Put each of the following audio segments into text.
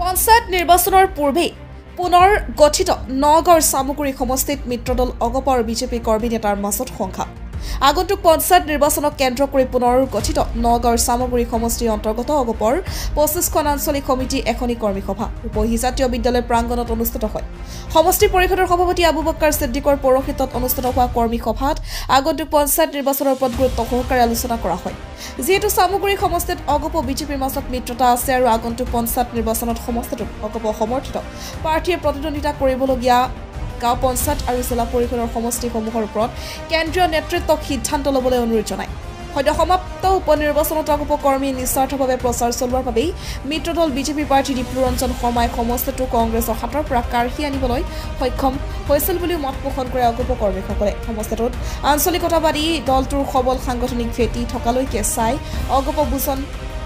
পঞ্চায়ত নিৰ্বাচনৰ পূৰ্বে পুনৰ গঠিত নগাঁৱৰ সামগ্ৰী সমষ্টিত মিত্ৰদল অগপ আৰু বিজেপি কৰ্মী নেতাৰ মাজত সংঘাত আগন্তুক পঞ্চায়ত নিৰ্বাচনক কেন্দ্ৰ কৰি পুনৰ গঠিত নগাঁৱৰ সামগ্ৰী সমষ্টিৰ অন্তৰ্গত অগপৰ 25খন আঞ্চলিক সমিতি এখনি কৰ্মী সভা উপহিজাতীয় বিদ্যালয় প্ৰাংগণত অনুষ্ঠিত হয় সমষ্টি পৰিষদৰ সভাপতি আবু বক্কাৰ সিদ্দিকৰ পৌৰহিত্যত অনুষ্ঠিত হোৱা কৰ্মী সভাত আগন্তুক পঞ্চায়ত নিৰ্বাচনৰ ওপৰত গুৰুত্ব সহকাৰে আলোচনা কৰা হয় যেহেতু সামগ্ৰী সমষ্টিত অগপ বিজেপিৰ মাজত মিত্ৰতা আছে আৰু আগন্তুক পঞ্চায়ত নিৰ্বাচনত সমষ্টিটোত অগপ সমৰ্থিত প্ৰাৰ্থীয়ে প্ৰতিদ্বন্দ্বিতা কৰিবলগীয়া গাঁও পঞ্চায়ত আৰু জিলা পৰিষদৰ সমষ্টিসমূহৰ ওপৰত কেন্দ্ৰীয় নেতৃত্বক সিদ্ধান্ত ল'বলৈ অনুৰোধ জনায় সদ্য সমাপ্ত উপনিৰ্বাচনত অগপ কৰ্মীয়ে নিস্বাৰ্থভাৱে প্ৰচাৰ চলোৱাৰ বাবেই মিত্ৰদল বিজেপি প্ৰাৰ্থী দীপ্লুৰঞ্জন শৰ্মাই সমষ্টিটো কংগ্ৰেছৰ হাতৰ পৰা কাঢ়ি আনিবলৈ সক্ষম হৈছিল বুলি মত পোষণ কৰে অগপ কৰ্মীসকলে সমষ্টিটোত আঞ্চলিকতাবাদী দলটোৰ সবল সাংগঠনিক ভেটি থকালৈকে চাই অগপ বুজন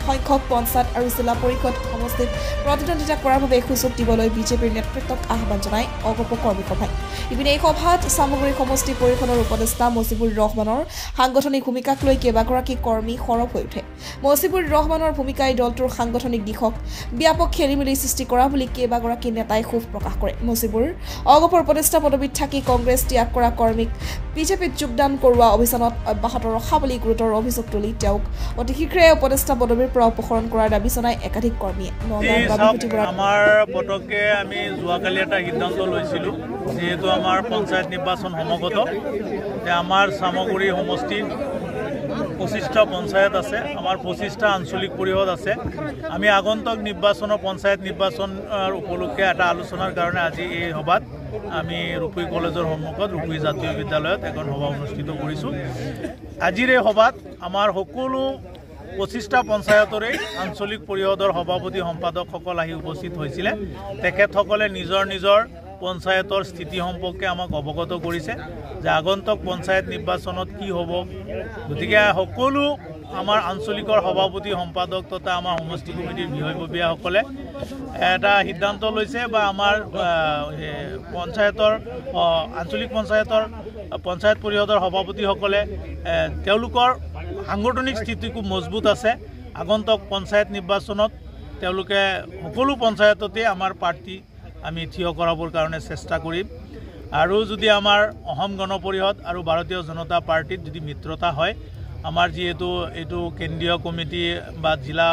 সংখ্যক পঞ্চায়ত আৰু জিলা পৰিষদ সমষ্টিত প্ৰতিদ্বন্দ্বিতা কৰাৰ বাবে সুযোগ দিবলৈ বিজেপিৰ নেতৃত্বক আহ্বান জনায় অগপ কৰ্মী সভাই ইপিনে এই সভাত সামগ্ৰী সমষ্টি পৰিষদৰ উপদেষ্টা মজিবুৰ ৰহমানৰ সাংগঠনিক ভূমিকাক লৈ কেইবাগৰাকী কৰ্মী সৰব হৈ উঠে মজিবুৰ ৰহমানৰ ভূমিকাই দলটোৰ সাংগঠনিক দিশক ব্যাপক খেলিমেলি সৃষ্টি কৰা বুলি কেইবাগৰাকী নেতাই ক্ষোভ প্ৰকাশ কৰে মজিবুৰ অগপৰ উপদেষ্টা পদবীত থাকি কংগ্ৰেছ ত্যাগ কৰা কৰ্মীক বিজেপিত যোগদান কৰোৱা অভিযানত অব্যাহত ৰখা বুলি গুৰুতৰ অভিযোগ তুলি তেওঁক অতি শীঘ্ৰে উপদেষ্টা পদবীৰ পৰা অপসাৰণ কৰাৰ দাবী জনাই একাধিক কৰ্মীয়ে আমাৰ পটককে আমি যোৱাকালি এটা সিদ্ধান্ত লৈছিলোঁ যেহেতু আমাৰ পঞ্চায়ত নিৰ্বাচন সমাগত আমাৰ সামগ্ৰী সমষ্টিত 25টা পঞ্চায়ত আছে আমাৰ 25টা আঞ্চলিক পৰিষদ আছে আমি আগন্তুক নিৰ্বাচনৰ পঞ্চায়ত নিৰ্বাচনৰ উপলক্ষে এটা আলোচনাৰ কাৰণে আজি এই সভাত আমি ৰূপী কলেজৰ সন্মুখত ৰূপী জাতীয় বিদ্যালয়ত এখন সভা অনুষ্ঠিত কৰিছোঁ আজিৰ এই সভাত আমাৰ সকলো 25টা পঞ্চায়তৰে আঞ্চলিক পৰিষদৰ সভাপতি সম্পাদকসকল আহি উপস্থিত হৈছিলে তেখেতসকলে নিজৰ নিজৰ পঞ্চায়তৰ স্থিতি সম্পৰ্কে আমাক অৱগত কৰিছে যে আগন্তুক পঞ্চায়ত নিৰ্বাচনত কি হ'ব গতিকে সকলো আমাৰ আঞ্চলিকৰ সভাপতি সম্পাদক তথা আমাৰ সমষ্টি কমিটিৰ বিষয়ববীয়াসকলে এটা সিদ্ধান্ত লৈছে বা আমাৰ পঞ্চায়তৰ আঞ্চলিক পঞ্চায়ত পৰিষদৰ সভাপতিসকলে তেওঁলোকৰ সাংগঠনিক স্থিতি খুব মজবুত আছে আগন্তুক পঞ্চায়ত নিৰ্বাচনত তেওঁলোকে সকলো পঞ্চায়ততে আমাৰ প্ৰাৰ্থী আমি থিয় কৰাবৰ কাৰণে চেষ্টা কৰিম আৰু যদি আমাৰ অসম গণ পৰিষদ আৰু ভাৰতীয় জনতা পাৰ্টিত যদি মিত্ৰতা হয় আমাৰ যেহেতু এইটো কেন্দ্ৰীয় কমিটি বা জিলা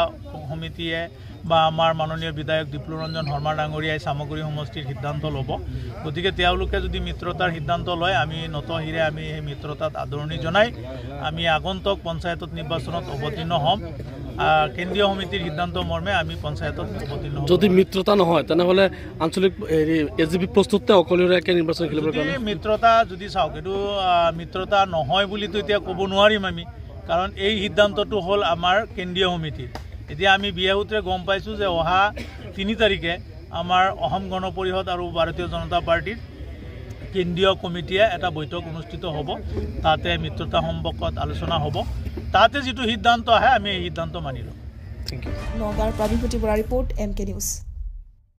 সমিতিয়ে বা আমাৰ মাননীয় বিধায়ক দীপ্লুৰঞ্জন শৰ্মা ডাঙৰীয়াই সামগ্ৰী সমষ্টিৰ সিদ্ধান্ত ল'ব গতিকে তেওঁলোকে যদি মিত্ৰতাৰ সিদ্ধান্ত লয় আমি নতহিৰে আমি এই মিত্ৰতাত আদৰণি জনাই আমি আগন্তুক পঞ্চায়তত নিৰ্বাচনত অৱতীৰ্ণ হ'ম কেন্দ্ৰীয় সমিতিৰ সিদ্ধান্ত মৰ্মে আমি পঞ্চায়তত অৱতীৰ্ণ হ'ম যদি মিত্ৰতা নহয় তেনেহ'লে আঞ্চলিক এজিপি প্ৰস্তুতে অকলীয়াকৈ নিৰ্বাচন খেলিব কাৰণে মিত্ৰতা যদি চাওক এইটো মিত্ৰতা নহয় বুলিতো এতিয়া ক'ব নোৱাৰিম আমি কাৰণ এই সিদ্ধান্তটো হ'ল আমাৰ কেন্দ্ৰীয় সমিতিৰ এতিয়া আমি বিয়াহুতে গম পাইছোঁ যে অহা 3 তাৰিখে আমাৰ অসম গণ পৰিষদ আৰু ভাৰতীয় জনতা পাৰ্টিৰ কেন্দ্ৰীয় কমিটিয়ে এটা বৈঠক অনুষ্ঠিত হ'ব তাতে মিত্ৰতা সম্পৰ্কত আলোচনা হ'ব তাতে যিটো সিদ্ধান্ত আহে আমি এই সিদ্ধান্ত মানি ল'ম নগাঁৱৰ Prabin Bora report MK news